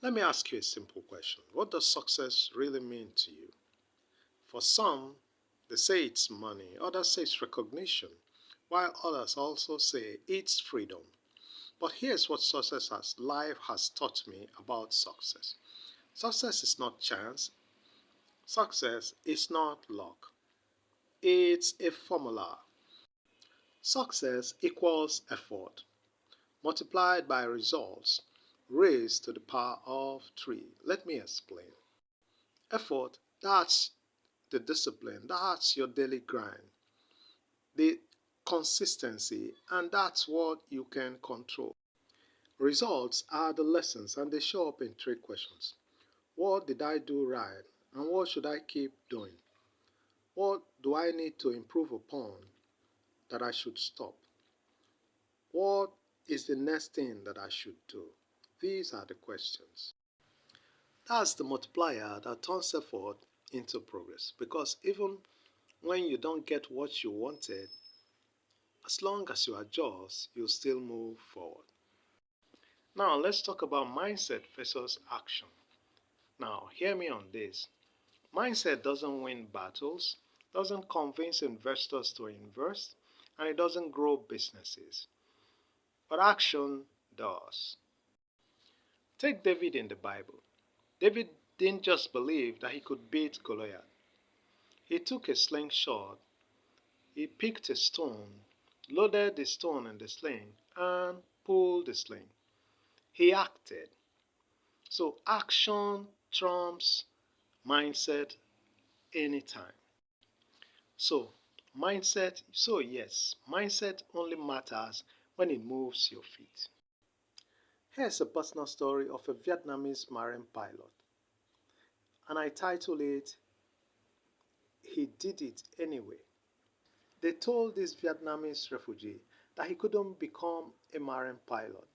Let me ask you a simple question. What does success really mean to you? For some, they say it's money, others say it's recognition, while others also say it's freedom. But here's what life has taught me about success. Success is not chance, success is not luck. It's a formula. Success equals effort multiplied by results raised to the power of 3. Let me explain. Effort, that's the discipline, that's your daily grind, the consistency, and that's what you can control. Results are the lessons, and they show up in 3 questions. What did I do right? And what should I keep doing? What do I need to improve upon that I should stop? What is the next thing that I should do? These are the questions. That's the multiplier that turns effort into progress. Because even when you don't get what you wanted, as long as you adjust, you'll still move forward. Now, let's talk about mindset versus action. Now, hear me on this. Mindset doesn't win battles, doesn't convince investors to invest, and it doesn't grow businesses. But action does. Take David in the Bible. David didn't just believe that he could beat Goliath. He took a slingshot, he picked a stone, loaded the stone in the sling, and pulled the sling. He acted. So action trumps mindset anytime. So mindset only matters when it moves your feet. Here's a personal story of a Vietnamese marine pilot, and I title it He Did It Anyway. They told this Vietnamese refugee that he couldn't become a marine pilot.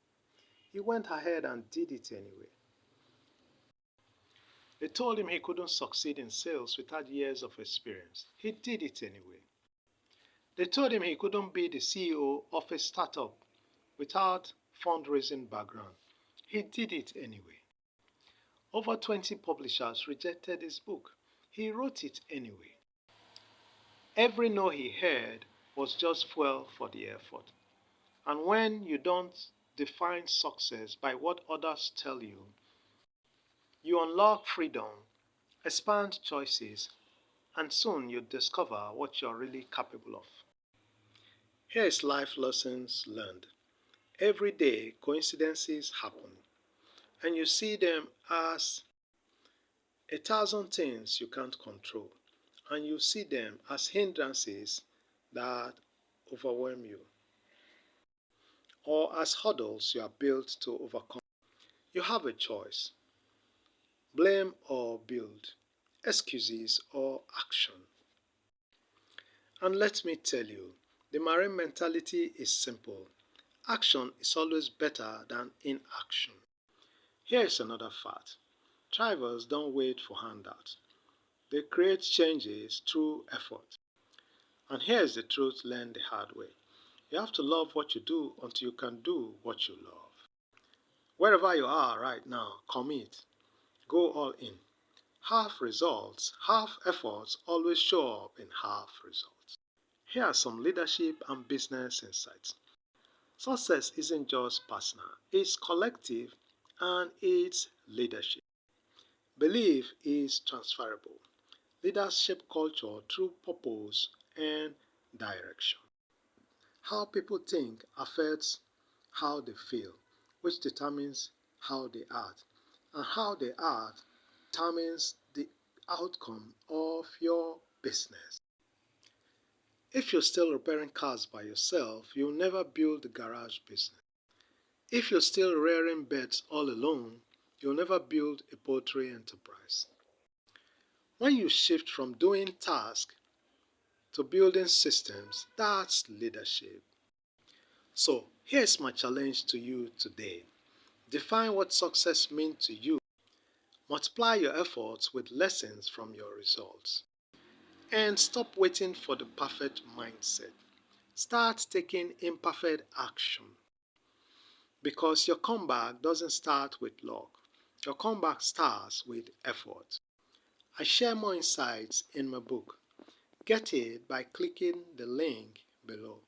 He went ahead and did it anyway. They told him he couldn't succeed in sales without years of experience. He did it anyway. They told him he couldn't be the CEO of a startup without fundraising background. He did it anyway. Over 20 publishers rejected his book. He wrote it anyway. Every no he heard was just fuel for the effort. And when you don't define success by what others tell you, you unlock freedom, expand choices, and soon you discover what you're really capable of. Here is life lessons learned. Every day, coincidences happen, and you see them as 1,000 things you can't control, and you see them as hindrances that overwhelm you, or as hurdles you are built to overcome. You have a choice: blame or build, excuses or action. And let me tell you, the marine mentality is simple. Action is always better than inaction. Here is another fact. Thrivers don't wait for handouts. They create changes through effort. And here is the truth learned the hard way. You have to love what you do until you can do what you love. Wherever you are right now, commit. Go all in. Half results, half efforts always show up in half results. Here are some leadership and business insights. Success isn't just personal, it's collective and it's leadership. Belief is transferable. Leadership culture through purpose and direction. How people think affects how they feel, which determines how they act. And how they act determines the outcome of your business. If you're still repairing cars by yourself, you'll never build the garage business. If you're still rearing birds all alone, you'll never build a poultry enterprise. When you shift from doing tasks to building systems, that's leadership. So, here's my challenge to you today. Define what success means to you. Multiply your efforts with lessons from your results. And stop waiting for the perfect mindset. Start taking imperfect action. Because your comeback doesn't start with luck. Your comeback starts with effort. I share more insights in my book. Get it by clicking the link below.